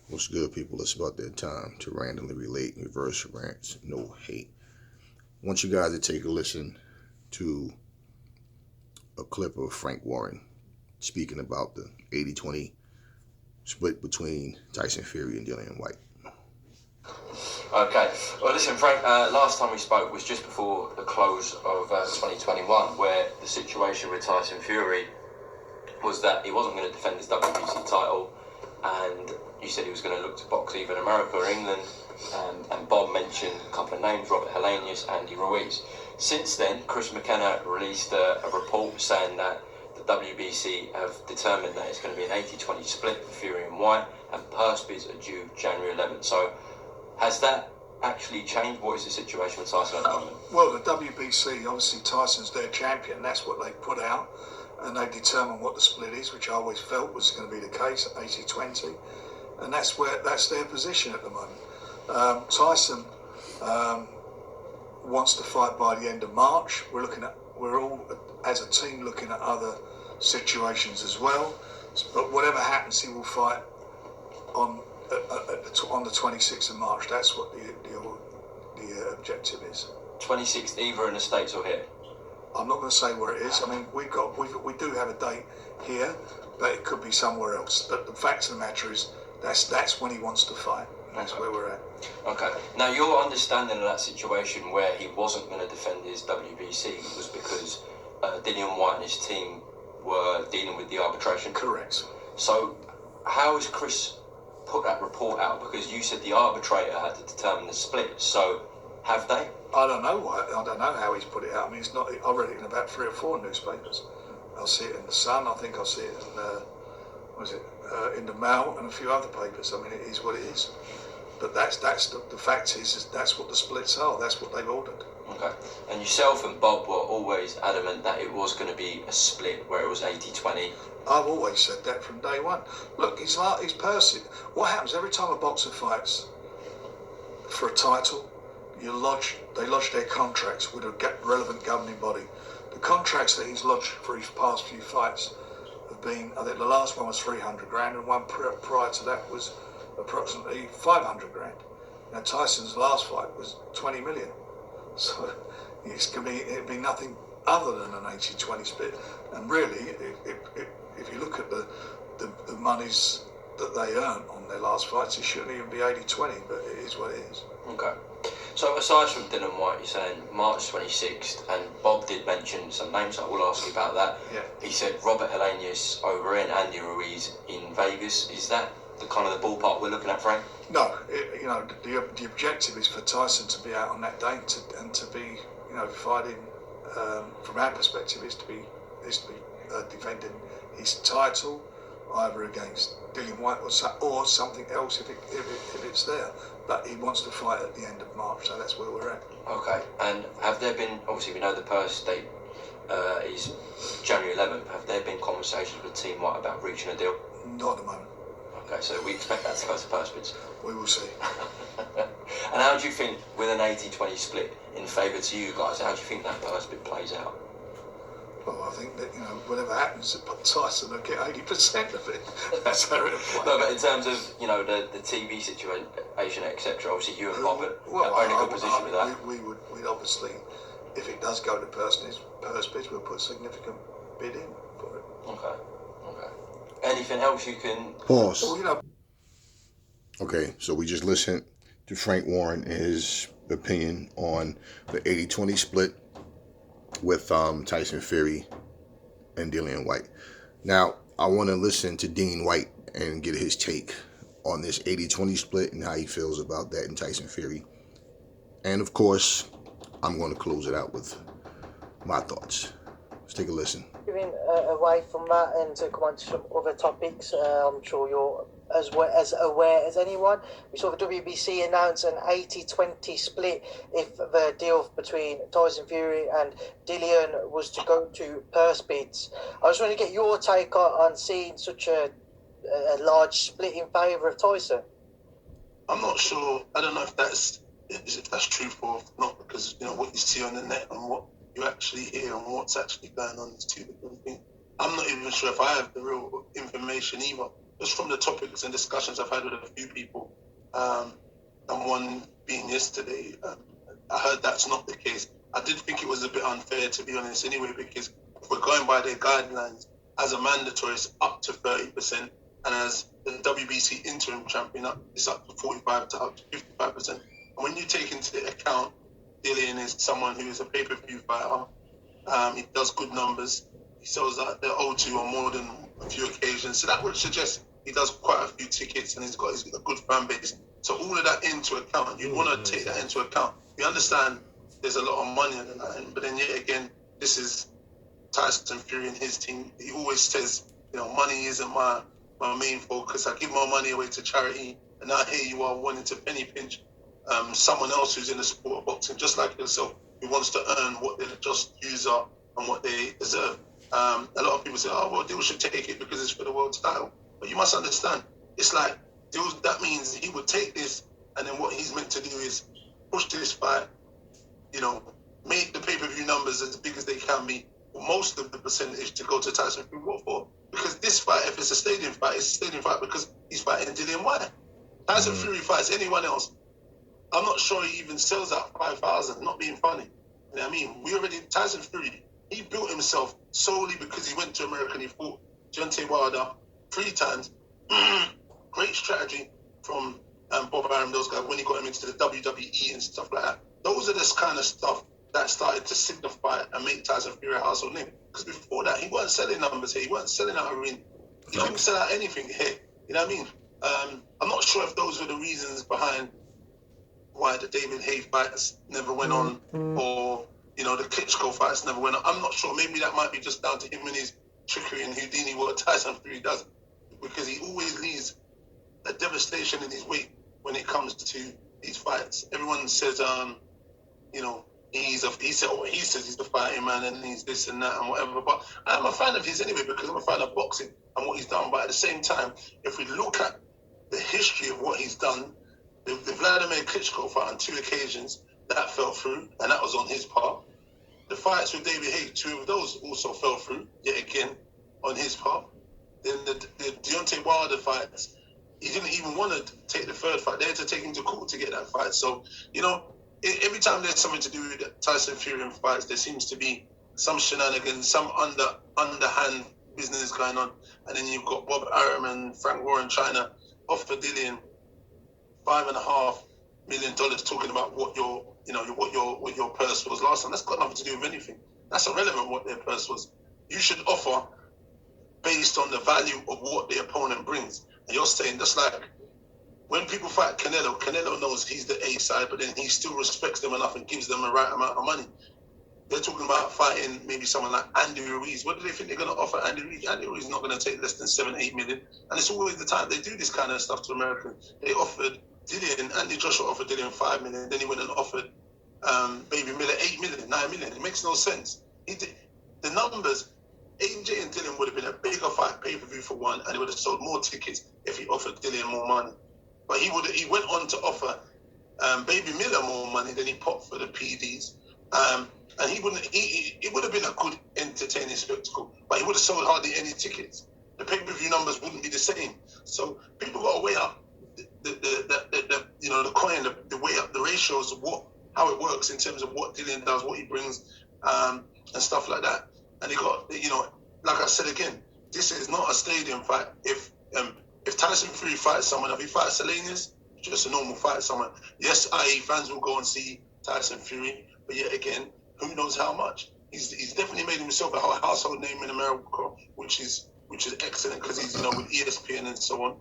What's good, people? It's about that time to randomly relate, reverse rants, no hate. I want you guys to take a listen to a clip of Frank Warren speaking about the 80-20 split between Tyson Fury and Dillian Whyte. Okay. Well, listen, Frank, last time we spoke was just before the close of 2021, where the situation with Tyson Fury was that he wasn't going to defend his WBC title, and you said he was going to look to box either in America or England, and Bob mentioned a couple of names, Robert Helenius, Andy Ruiz. Since then, Chris McKenna released a report saying that the WBC have determined that it's going to be an 80-20 split for Fury and Whyte, and purse bids are due January 11th. So has that actually changed? What is the situation with Tyson at the moment? Well, the WBC, obviously Tyson's their champion. That's what they put out. And they determine what the split is, which I always felt was going to be the case, 80-20. And that's their position at the moment. Tyson wants to fight by the end of March. We're all, as a team, looking at other situations as well. But whatever happens, he will fight on the 26th of March. That's what the objective is. 26th, either in the States or here? I'm not going to say where it is. I mean, we do have a date here, but it could be somewhere else. But the fact of the matter is, that's when he wants to fight. That's where we're at. Okay. Now, your understanding of that situation where he wasn't going to defend his WBC was because Dillian Whyte and his team were dealing with the arbitration? Correct. So, how has Chris put that report out? Because you said the arbitrator had to determine the split. So, have they? I don't know why. I don't know how he's put it out. I mean, it's not. I read it in about 3 or 4 newspapers. I'll see it in the Sun. I think I'll see it in in the Mail and a few other papers. I mean, it is what it is. But that's the fact is that's what the splits are. That's what they've ordered. Okay. And yourself and Bob were always adamant that it was going to be a split where it was 80-20. I've always said that from day one. Look, he's Percy. What happens every time a boxer fights for a title? They lodge their contracts with a relevant governing body. The contracts that he's lodged for his past few fights have been, I think the last one was 300 grand, and one prior to that was approximately 500 grand. Now Tyson's last fight was 20 million. So it'd be nothing other than an 80-20 split. And really, if you look at the monies that they earn on their last fights, it shouldn't even be 80-20, but it is what it is. Okay. So aside from Dillian Whyte, you're saying March 26th, and Bob did mention some names, I will ask you about that. Yeah. He said Robert Helenius over in Andy Ruiz in Vegas. Is that the kind of the ballpark we're looking at, Frank? No, the objective is for Tyson to be out on that day and to be, fighting. From our perspective, is to be defending his title, either against Dillian Whyte or something else if it's there. But he wants to fight at the end of March, so that's where we're at. Okay. And have there been? Obviously, we know the purse date is January 11th. Have there been conversations with Team Whyte about reaching a deal? Not at the moment. Okay, so we expect that to go to purse bids. We will see. And how do you think, with an 80-20 split in favour to you guys, how do you think that purse bid plays out? Well, I think that, whatever happens, Tyson will get 80% of it. That's how it'll play. No, but in terms of, the TV situation, etc., obviously you and Bob are in a good position with that. We'd obviously, if it does go to purse bids, we'll put a significant bid in for it. Okay. Anything else you can... Pause. Well, Okay, so we just listened to Frank Warren and his opinion on the 80-20 split with Tyson Fury and Dillian Whyte. Now, I want to listen to Dean Whyte and get his take on this 80-20 split and how he feels about that in Tyson Fury. And, of course, I'm going to close it out with my thoughts. Let's take a listen. Moving away from that and to come on to some other topics, I'm sure you're as aware as anyone. We saw the WBC announce an 80-20 split if the deal between Tyson Fury and Dillian was to go to purse bids. I just want to get your take on seeing such a large split in favour of Tyson. I'm not sure. I don't know if that's truthful or not, because what you see on the net and what you actually hear and what's actually going on is two different things. I'm not even sure if I have the real information either. just from the topics and discussions I've had with a few people, and one being yesterday, I heard that's not the case. I did think it was a bit unfair, to be honest, anyway, because if we're going by their guidelines, as a mandatory, it's up to 30%, and as the WBC interim champion, it's up to 45 to up to 55%. And when you take into account, Dillian is someone who is a pay-per-view fighter. He does good numbers. He sells out the O2 on more than a few occasions. So that would suggest he does quite a few tickets and he's got a good fan base. So all of that into account, you'd want to take that into account. We understand there's a lot of money on the line, but then yet again, this is Tyson Fury and his team. He always says, money isn't my main focus. I give my money away to charity, and now here you are wanting to penny pinch someone else who's in the sport of boxing, just like yourself, who wants to earn what their just dues are and what they deserve. A lot of people say, oh, well, Dill should take it because it's for the world title. But you must understand, it's like, that means he would take this, and then what he's meant to do is push this fight, make the pay-per-view numbers as big as they can be, most of the percentage to go to Tyson Fury. What for? Because this fight, if it's a stadium fight, it's a stadium fight because he's fighting Dillian Whyte. Tyson Fury fights anyone else, I'm not sure he even sells out 5,000, not being funny. You know what I mean? Tyson Fury, he built himself solely because he went to America and he fought Deontay Wilder 3 times. Great strategy from Bob Arum, those guys, when he got him into the WWE and stuff like that. Those are this kind of stuff that started to signify and make Tyson Fury a household name. Because before that, he weren't selling numbers here. He weren't selling out arena. He couldn't sell out anything here. You know what I mean? I'm not sure if those were the reasons behind why the David Haye fights never went on, or the Klitschko fights never went on. I'm not sure. Maybe that might be just down to him and his trickery and Houdini, what Tyson Fury does, because he always leaves a devastation in his wake when it comes to these fights. Everyone says, he says he's the fighting man and he's this and that and whatever. But I'm a fan of his anyway because I'm a fan of boxing and what he's done. But at the same time, if we look at the history of what he's done, the Vladimir Klitschko fight on 2 occasions, that fell through, and that was on his part. The fights with David Haye, 2 of those also fell through, yet again, on his part. Then the Deontay Wilder fights, he didn't even want to take the 3rd fight. They had to take him to court to get that fight. So, every time there's something to do with Tyson Fury and fights, there seems to be some shenanigans, some underhand business going on. And then you've got Bob Arum and Frank Warren trying to offer Dillian $5.5 million talking about what your purse was last time. That's got nothing to do with anything. That's irrelevant what their purse was. You should offer based on the value of what the opponent brings. And you're saying, just like when people fight Canelo knows he's the A side, but then he still respects them enough and gives them the right amount of money. They're talking about fighting maybe someone like Andy Ruiz. What do they think they're going to offer Andy Ruiz? Andy Ruiz is not going to take less than 7-8 million. And it's always the time they do this kind of stuff to Americans. They offered Dillian, Andy Joshua offered Dillian 5 million. Then he went and offered Baby Miller 8 million, 9 million. It makes no sense. The numbers, AJ and Dillian would have been a bigger fight pay-per-view for one, and he would have sold more tickets if he offered Dillian more money. But he went on to offer Baby Miller more money than he popped for the PDs. And it would have been a good entertaining spectacle, but he would have sold hardly any tickets. The pay-per-view numbers wouldn't be the same. So people got to weigh up the coin, the weigh up the ratios of how it works in terms of what Dillian does, what he brings, and stuff like that. And he got, like I said again, this is not a stadium fight. If Tyson Fury fights someone, if he fights Salinas, just a normal fight someone. Yes, i.e. fans will go and see Tyson Fury, but yet again, who knows how much? He's definitely made himself a household name in America, which is excellent because he's with ESPN and so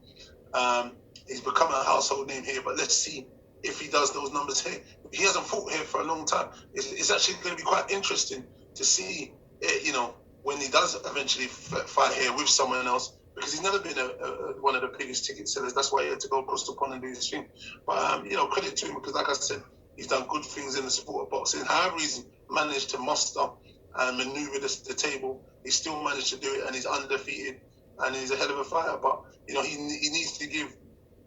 on. He's become a household name here, but let's see if he does those numbers here. He hasn't fought here for a long time. It's actually going to be quite interesting to see, when he does eventually fight here with someone else, because he's never been one of the biggest ticket sellers. That's why he had to go across the pond and do his thing. But credit to him because, like I said, he's done good things in the sport of boxing. However, he's managed to muster and maneuver the table. He still managed to do it, and he's undefeated, and he's a hell of a fighter. But he needs to give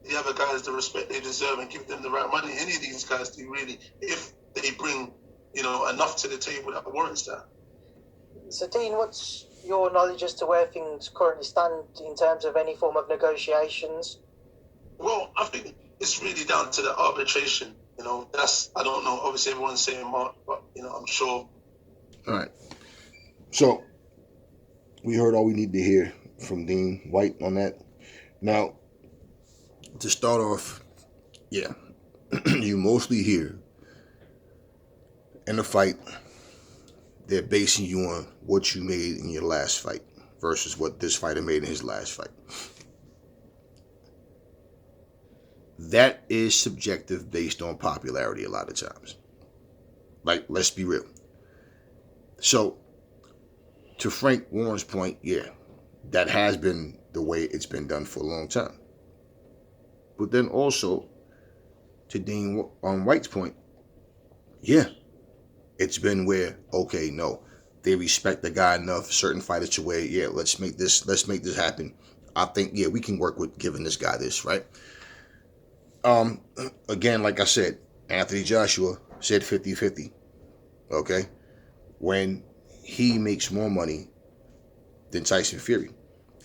the other guys the respect they deserve and give them the right money. Any of these guys do really, if they bring enough to the table that warrants that. So Dean, what's your knowledge as to where things currently stand in terms of any form of negotiations? Well, I think it's really down to the arbitration. I don't know. Obviously, everyone's saying March, but I'm sure. All right. So we heard all we need to hear from Dean Whyte on that. Now, to start off, yeah, you mostly hear in the fight, they're basing you on what you made in your last fight versus what this fighter made in his last fight. That is subjective based on popularity a lot of times. Like, let's be real. So, to Frank Warren's point, yeah, that has been the way it's been done for a long time. But then also, to Dean Whyte's point, yeah, it's been where, okay, no, they respect the guy enough, certain fighters to where, yeah, let's make this happen. I think, yeah, we can work with giving this guy this, right? Again, like I said, Anthony Joshua said 50-50, okay? When he makes more money than Tyson Fury.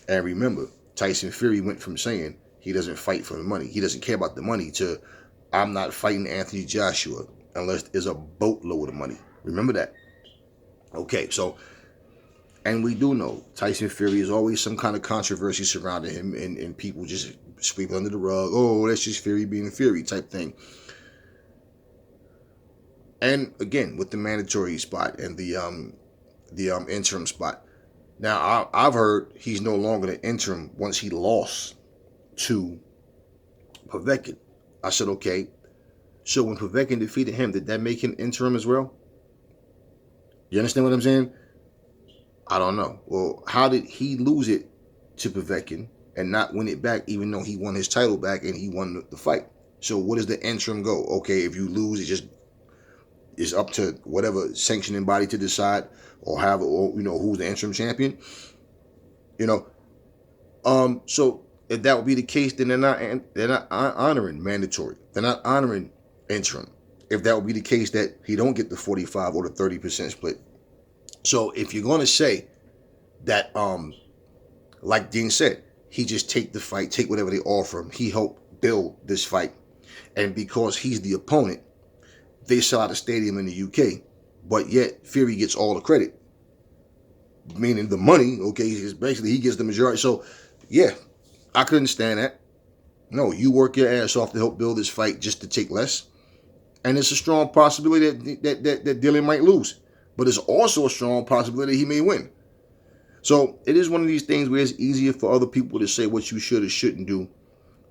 And remember, Tyson Fury went from saying he doesn't fight for the money, he doesn't care about the money, to I'm not fighting Anthony Joshua unless there's a boatload of money. Remember that? Okay, so, and we do know Tyson Fury is always some kind of controversy surrounding him, and people just sweep it under the rug. Oh, that's just Fury being Fury type thing. And again, with the mandatory spot and the interim spot. Now, I've heard he's no longer the interim once he lost to Povetkin. I said, okay, so when Povetkin defeated him, did that make him interim as well? You understand what I'm saying? I don't know. Well, how did he lose it to Povetkin and not win it back, even though he won his title back and he won the fight? So what does the interim go? Okay, if you lose, it just is up to whatever sanctioning body to decide, or have, or who's the interim champion. So if that would be the case, then they're not honoring mandatory. They're not honoring interim. If that would be the case, that he don't get the 45 or the 30% split. So if you're going to say that, like Dean said, he just take the fight, take whatever they offer him, he helped build this fight, and because he's the opponent, they sell out a stadium in the UK, but yet Fury gets all the credit, meaning the money. Okay, basically he gets the majority. So yeah, I couldn't stand that. No, you work your ass off to help build this fight just to take less, and it's a strong possibility that Dillian might lose, but it's also a strong possibility he may win. So it is one of these things where it's easier for other people to say what you should or shouldn't do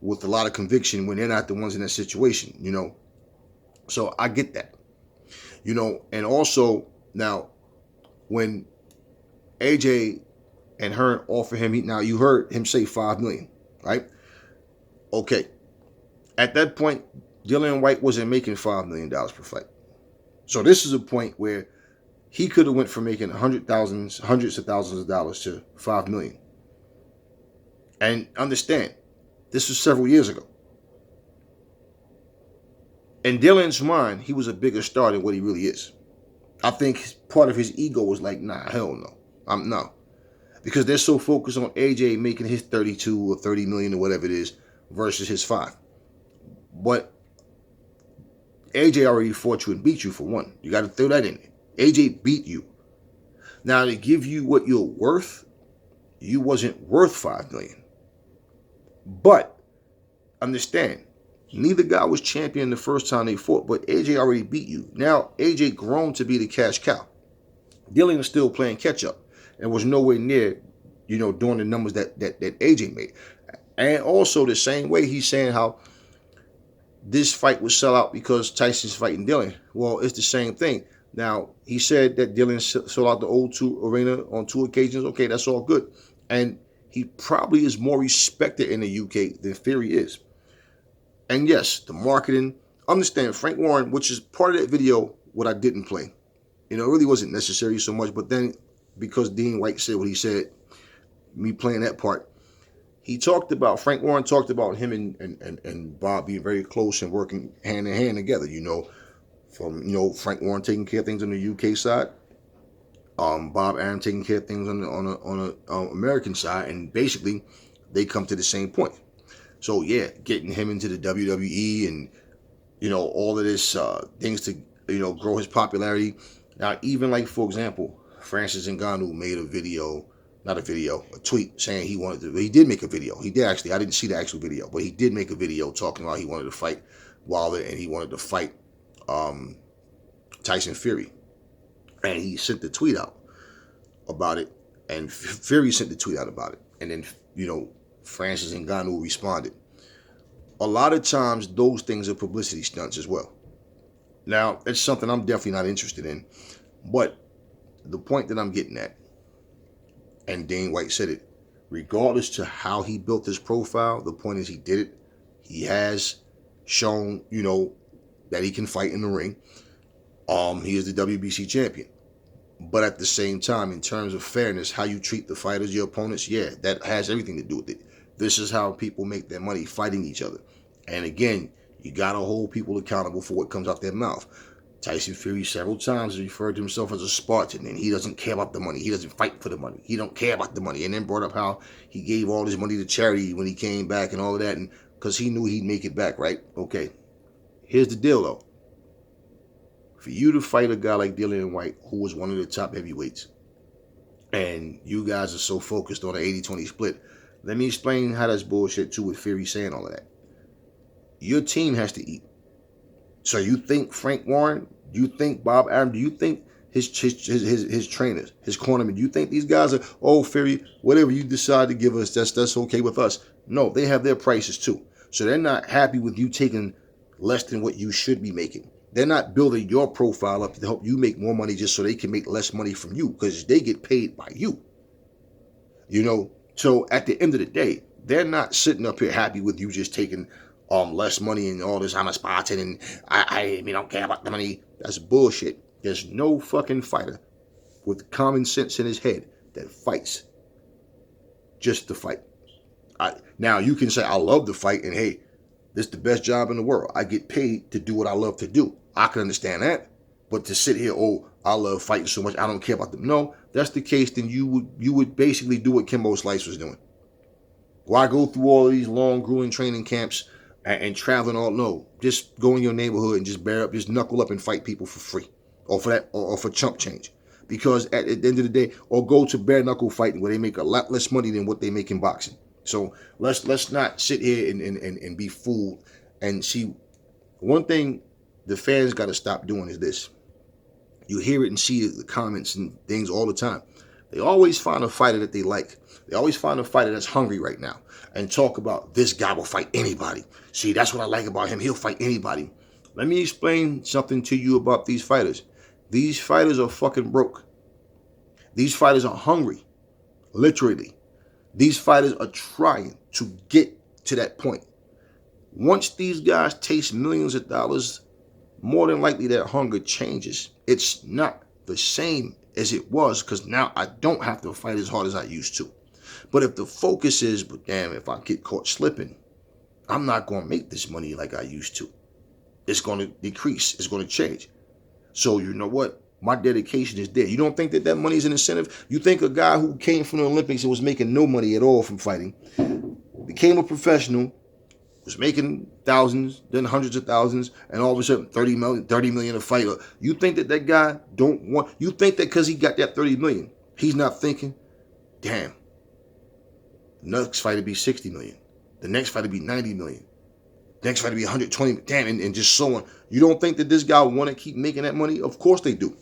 with a lot of conviction when they're not the ones in that situation, So I get that, and also now when AJ and Hearn offer him, now you heard him say $5 million, right? Okay, at that point, Dillian Whyte wasn't making $5 million per fight, so this is a point where he could have went from making hundreds of thousands of dollars to $5 million. And understand, this was several years ago. In Dillian's mind, he was a bigger star than what he really is. I think part of his ego was like, nah, hell no. No. Because they're so focused on AJ making his 32 or 30 million or whatever it is versus his 5. But AJ already fought you and beat you for one. You got to throw that in there. AJ beat you. Now, to give you what you're worth, you wasn't worth $5 million. But understand, neither guy was champion the first time they fought, but AJ already beat you. Now, AJ grown to be the cash cow. Dillian is still playing catch up and was nowhere near, doing the numbers that AJ made. And also the same way he's saying how this fight would sell out because Tyson's fighting Dillian. Well, it's the same thing. Now, he said that Dillian sold out the O2 Arena on 2 occasions. Okay, that's all good. And he probably is more respected in the UK than Fury is. And yes, the marketing. Understand, Frank Warren, which is part of that video, what I didn't play. It really wasn't necessary so much. But then, because Dean Whyte said what he said, me playing that part, Frank Warren talked about him and Bob being very close and working hand in hand together, from, Frank Warren taking care of things on the UK side. Bob Arum taking care of things on a American side, and basically they come to the same point. So yeah, getting him into the WWE and all of this things to grow his popularity. Now even like for example, Francis Ngannou made a tweet saying he wanted to. He did make a video. He did actually. I didn't see the actual video, but he did make a video talking about he wanted to fight Wilder and he wanted to fight Tyson Fury, and he sent the tweet out about it, and Fury sent the tweet out about it, and then Francis Ngannou responded. A lot of times those things are publicity stunts as well. Now it's something I'm definitely not interested in, but the point that I'm getting at, and Dane White said it, regardless to how he built his profile, the point is he did it. He has shown, that he can fight in the ring. He is the WBC champion. But at the same time, in terms of fairness, how you treat the fighters, your opponents, yeah, that has everything to do with it. This is how people make their money, fighting each other. And again, you got to hold people accountable for what comes out their mouth. Tyson Fury several times has referred to himself as a Spartan, and he doesn't care about the money. He doesn't fight for the money. He don't care about the money. And then brought up how he gave all his money to charity when he came back and all of that, and because he knew he'd make it back, right? Okay. Here's the deal, though. For you to fight a guy like Dillian Whyte, who was one of the top heavyweights, and you guys are so focused on an 80-20 split, let me explain how that's bullshit too with Fury saying all of that. Your team has to eat. So you think Frank Warren, you think Bob Arum, do you think his trainers, his cornermen, do you think these guys are, oh, Fury, whatever you decide to give us, that's okay with us? No, they have their prices too. So they're not happy with you taking less than what you should be making. They're not building your profile up to help you make more money just so they can make less money from you, because they get paid by you. So at the end of the day, they're not sitting up here happy with you just taking less money and all this. I'm a Spartan and I don't care about the money. That's bullshit. There's no fucking fighter with common sense in his head that fights just to fight. Now you can say I love to fight and hey, this is the best job in the world. I get paid to do what I love to do. I can understand that. But to sit here, oh, I love fighting so much, I don't care about them. No, that's the case, then you would basically do what Kimbo Slice was doing. Why go through all of these long, grueling training camps and traveling all? No, just go in your neighborhood and just bear up, just knuckle up and fight people for free, or for that, or for chump change. Because at the end of the day, or go to bare knuckle fighting where they make a lot less money than what they make in boxing. So let's not sit here and be fooled. And see, one thing the fans got to stop doing is this. You hear it and see the comments and things all the time. They always find a fighter that they like. They always find a fighter that's hungry right now and talk about this guy will fight anybody. See, that's what I like about him. He'll fight anybody. Let me explain something to you about these fighters. These fighters are fucking broke. These fighters are hungry, literally. These fighters are trying to get to that point. Once these guys taste millions of dollars, more than likely that hunger changes. It's not the same as it was because now I don't have to fight as hard as I used to. But if the focus is, but damn, if I get caught slipping, I'm not going to make this money like I used to. It's going to decrease. It's going to change. So you know what? My dedication is there. You don't think that money is an incentive? You think a guy who came from the Olympics and was making no money at all from fighting, became a professional, was making thousands, then hundreds of thousands, and all of a sudden 30 million a fight. You think that guy don't want, you think that because he got that 30 million, he's not thinking, damn, the next fight would be 60 million. The next fight would be 90 million. The next fight would be 120, damn, and just so on. You don't think that this guy want to keep making that money? Of course they do.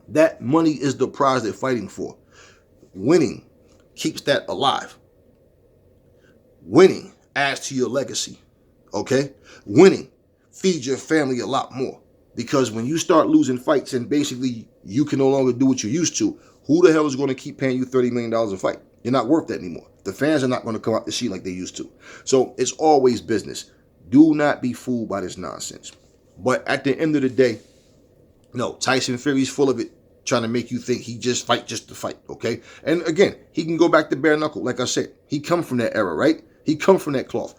That money is the prize they're fighting for. Winning keeps that alive. Winning adds to your legacy, okay? Winning feeds your family a lot more. Because when you start losing fights and basically you can no longer do what you used to, who the hell is going to keep paying you $30 million a fight? You're not worth that anymore. The fans are not going to come out to see like they used to. So it's always business. Do not be fooled by this nonsense. But at the end of the day, no, Tyson Fury's full of it, trying to make you think he just fight just to fight, okay? And again, he can go back to bare knuckle. Like I said, he come from that era, right? He come from that cloth.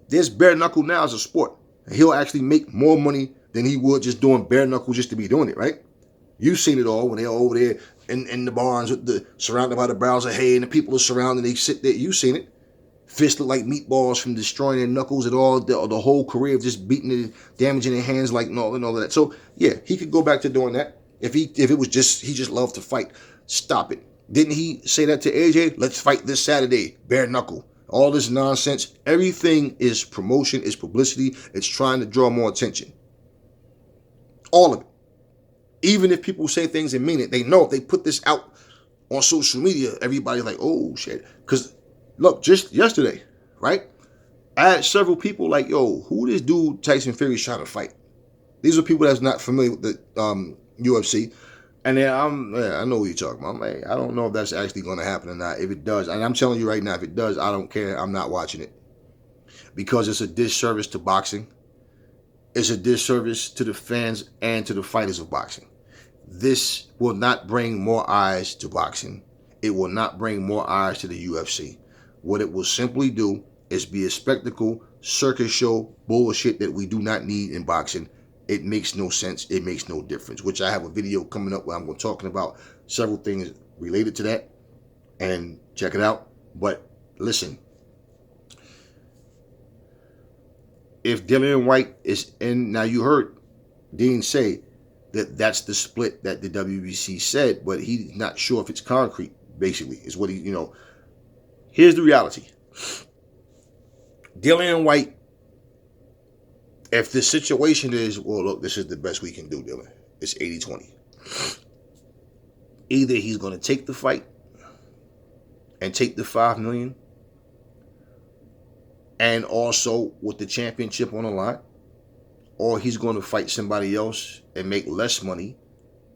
This bare knuckle now is a sport. He'll actually make more money than he would just doing bare knuckle just to be doing it, right? You've seen it all when they're over there in the barns with the surrounded by the barrels of hay and the people are surrounding. They sit there. You've seen it. Fists look like meatballs from destroying their knuckles and all the whole career of just beating and damaging their hands like and all of that. So yeah, he could go back to doing that if it was just he just loved to fight. Stop it. Didn't he say that to AJ? Let's fight this Saturday, bare knuckle. All this nonsense. Everything is promotion, is publicity. It's trying to draw more attention. All of it. Even if people say things and mean it, they know if they put this out on social media, everybody's like, oh shit. Because look, just yesterday, right? I had several people like, yo, who this dude Tyson Fury's trying to fight? These are people that's not familiar with the UFC. And then I know what you're talking about. I'm like, I don't know if that's actually going to happen or not. If it does, and I'm telling you right now, if it does, I don't care. I'm not watching it. Because it's a disservice to boxing. It's a disservice to the fans and to the fighters of boxing. This will not bring more eyes to boxing. It will not bring more eyes to the UFC. What it will simply do is be a spectacle, circus show, bullshit that we do not need in boxing. It makes no sense. It makes no difference, which I have a video coming up where I'm going to talking about several things related to that, and check it out. But listen, if Dillian Whyte is in, now you heard Dean say that that's the split that the WBC said, but he's not sure if it's concrete, basically, is what he, here's the reality. Dillian Whyte, if the situation is, well, look, this is the best we can do, Dillian. It's 80-20. Either he's going to take the fight and take the $5 million and also with the championship on the line, or he's going to fight somebody else and make less money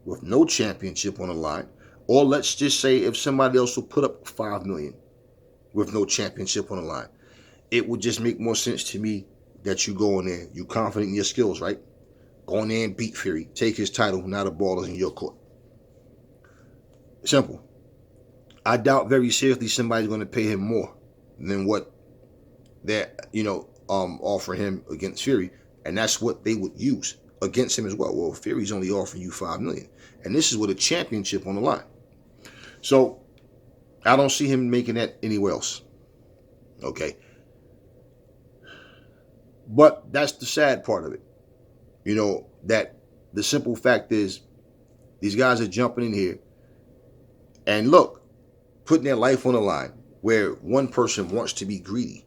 with no championship on the line, or let's just say if somebody else will put up $5 million with no championship on the line, it would just make more sense to me that you go in there, you confident in your skills, right? Go in there and beat Fury, take his title, now the ball is in your court. Simple. I doubt very seriously somebody's going to pay him more than what they're, offering him against Fury, and that's what they would use against him as well. Well, Fury's only offering you $5 million, and this is with a championship on the line. So I don't see him making that anywhere else. Okay. But that's the sad part of it. That the simple fact is these guys are jumping in here and look, putting their life on the line where one person wants to be greedy.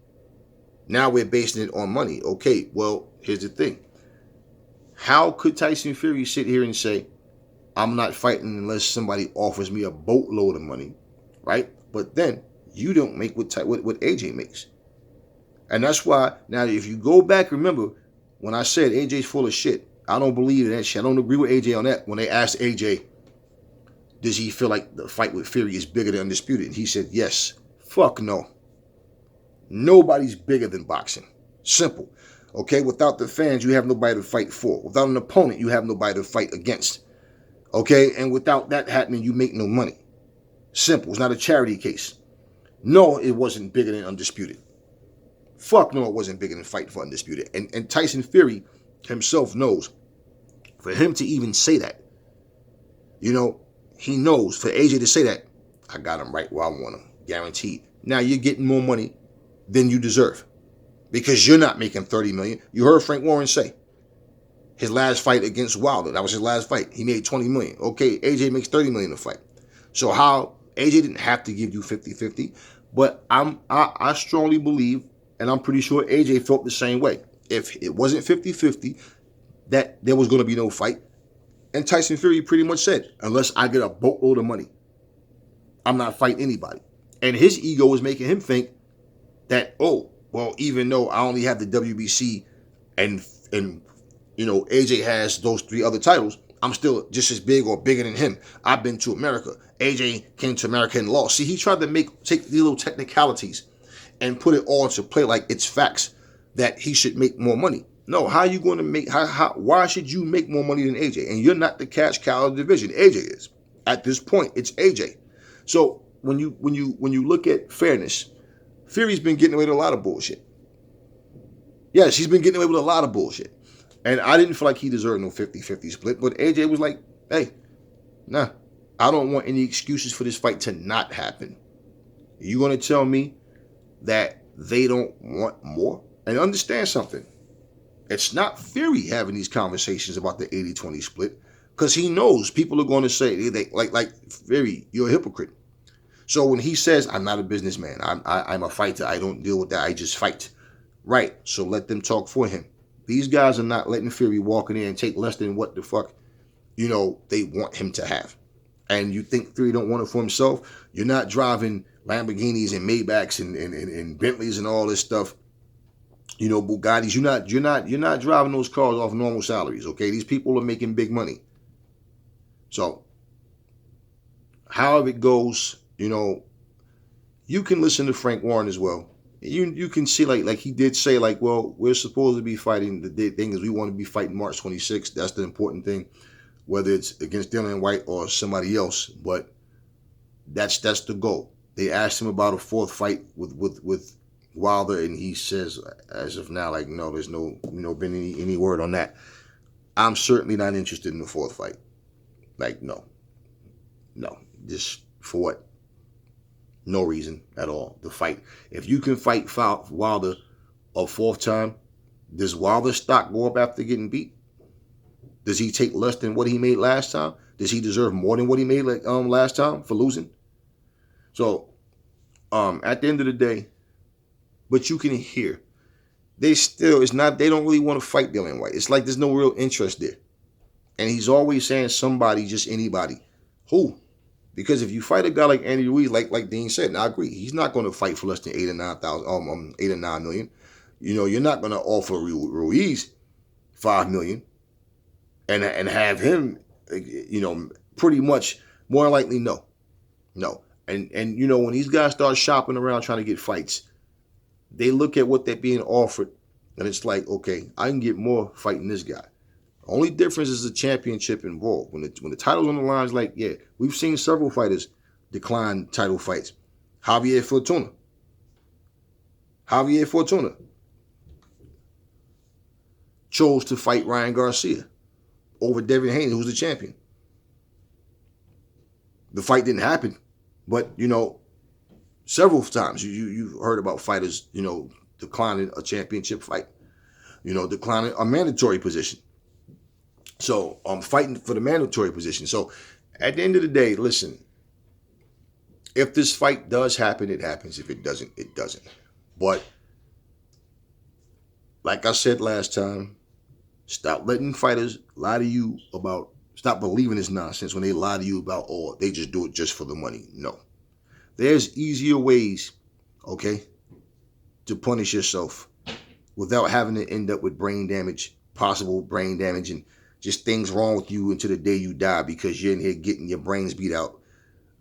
Now we're basing it on money. Okay, well, here's the thing. How could Tyson Fury sit here and say, I'm not fighting unless somebody offers me a boatload of money, right? But then you don't make what AJ makes. And that's why, now if you go back, remember, when I said AJ's full of shit, I don't believe in that shit. I don't agree with AJ on that. When they asked AJ, does he feel like the fight with Fury is bigger than Undisputed? He said, yes. Fuck no. Nobody's bigger than boxing. Simple. Okay, without the fans, you have nobody to fight for. Without an opponent, you have nobody to fight against. Okay, and without that happening, you make no money. Simple. It's not a charity case. No, it wasn't bigger than Undisputed. Fuck no, it wasn't bigger than fighting for Undisputed. And Tyson Fury himself knows, for him to even say that, he knows, for AJ to say that, I got him right where I want him. Guaranteed. Now you're getting more money than you deserve because you're not making $30 million. You heard Frank Warren say his last fight against Wilder, that was his last fight. He made $20 million. Okay, AJ makes $30 million a fight. So how AJ didn't have to give you 50-50, but I strongly believe, and I'm pretty sure AJ felt the same way. If it wasn't 50-50, that there was going to be no fight. And Tyson Fury pretty much said, unless I get a boatload of money, I'm not fighting anybody. And his ego was making him think that, even though I only have the WBC and AJ has those 3 other titles, I'm still just as big or bigger than him. I've been to America. AJ came to America and lost. See, he tried to take these little technicalities and put it all into play like it's facts that he should make more money. No, how are you going to make, why should you make more money than AJ? And you're not the cash cow of the division. AJ is. At this point, it's AJ. So when you look at fairness, Fury's been getting away with a lot of bullshit. Yes, he's been getting away with a lot of bullshit. And I didn't feel like he deserved no 50-50 split, but AJ was like, hey, Nah. I don't want any excuses for this fight to not happen. You gonna tell me that they don't want more? And understand something. It's not Fury having these conversations about the 80-20 split, because he knows people are going to say they like Fury, you're a hypocrite. So when he says, I'm not a businessman, I'm a fighter, I don't deal with that, I just fight. Right. So let them talk for him. These guys are not letting Fury walk in there and take less than what the fuck, they want him to have. And you think Fury don't want it for himself? You're not driving Lamborghinis and Maybachs and Bentleys and all this stuff. Bugattis. You're not driving those cars off normal salaries. Okay, these people are making big money. So, however it goes, you can listen to Frank Warren as well. You can see like he did say well, we're supposed to be fighting. The thing is, we want to be fighting March 26th. That's the important thing, whether it's against Dillian Whyte or somebody else. But that's the goal. They asked him about a fourth fight with Wilder, and he says, as of now, no, there's no been any word on that. I'm certainly not interested in the fourth fight. No, just for what? No reason at all to fight. If you can fight Wilder a fourth time, does Wilder's stock go up after getting beat? Does he take less than what he made last time? Does he deserve more than what he made last time for losing? So, at the end of the day, but you can hear they don't really want to fight Dillian Whyte. It's like there's no real interest there. And he's always saying somebody, just anybody. Who? Because if you fight a guy like Andy Ruiz, like Dean said, and I agree, he's not going to fight for less than 8 or 9 million. You're not going to offer Ruiz $5 million and have him, pretty much more likely no. And when these guys start shopping around trying to get fights, they look at what they're being offered, and it's like, okay, I can get more fighting this guy. Only difference is the championship involved. When the title's on the line, it's we've seen several fighters decline title fights. Javier Fortuna chose to fight Ryan Garcia over Devin Haney, who's the champion. The fight didn't happen, but several times you've heard about fighters declining a championship fight, declining a mandatory position. So I'm fighting for the mandatory position. So at the end of the day, listen, if this fight does happen, it happens. If it doesn't, it doesn't. But like I said last time, stop letting fighters lie to you about, stop believing this nonsense when they lie to you about, they just do it just for the money. No. There's easier ways, okay, to punish yourself without having to end up with brain damage, possible brain damage, and just things wrong with you until the day you die because you're in here getting your brains beat out.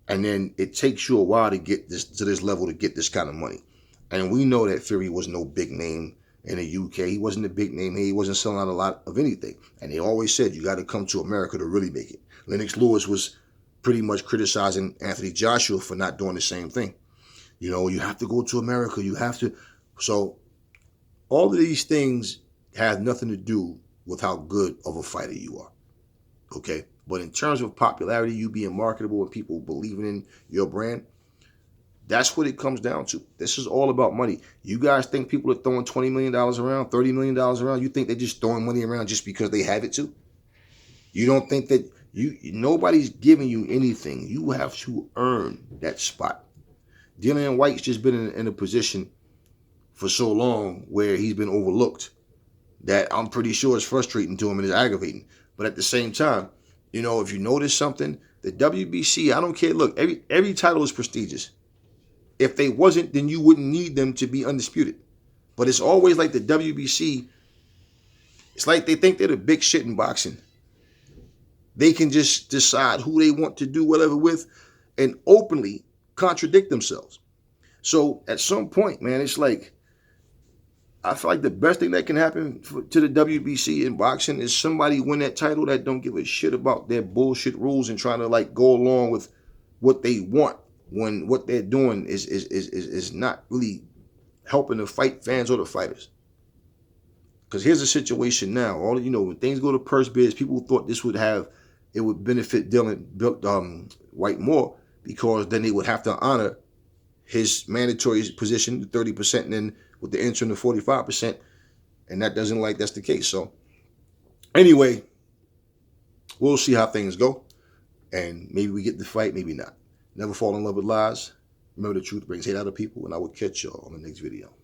And then it takes you a while to get to this level to get this kind of money. And we know that Fury was no big name in the UK. He wasn't a big name here. He wasn't selling out a lot of anything. And they always said you got to come to America to really make it. Lennox Lewis was pretty much criticizing Anthony Joshua for not doing the same thing. You have to go to America. You have to. So all of these things have nothing to do with how good of a fighter you are. Okay? But in terms of popularity, you being marketable and people believing in your brand, that's what it comes down to. This is all about money. You guys think people are throwing $20 million around, $30 million around? You think they're just throwing money around just because they have it to? You don't think that nobody's giving you anything. You have to earn that spot. Dillian Whyte's just been in a position for so long where he's been overlooked that I'm pretty sure it's frustrating to him and it's aggravating. But at the same time, if you notice something, the WBC, I don't care. Look, every title is prestigious. If they wasn't, then you wouldn't need them to be undisputed. But it's always like the WBC, it's like they think they're the big shit in boxing. They can just decide who they want to do whatever with and openly contradict themselves. So at some point, man, it's like, I feel like the best thing that can happen to the WBC in boxing is somebody win that title that don't give a shit about their bullshit rules and trying to go along with what they want when what they're doing is not really helping the fight fans or the fighters. Because here's the situation now. When things go to purse bids, people thought this would have it would benefit Whyte more, because then they would have to honor his mandatory position, the 30%, and then with the interim, the 45%, and that doesn't like that's the case. So anyway, we'll see how things go, and maybe we get the fight, maybe not. Never fall in love with lies. Remember, the truth brings hate out of people, and I will catch y'all on the next video.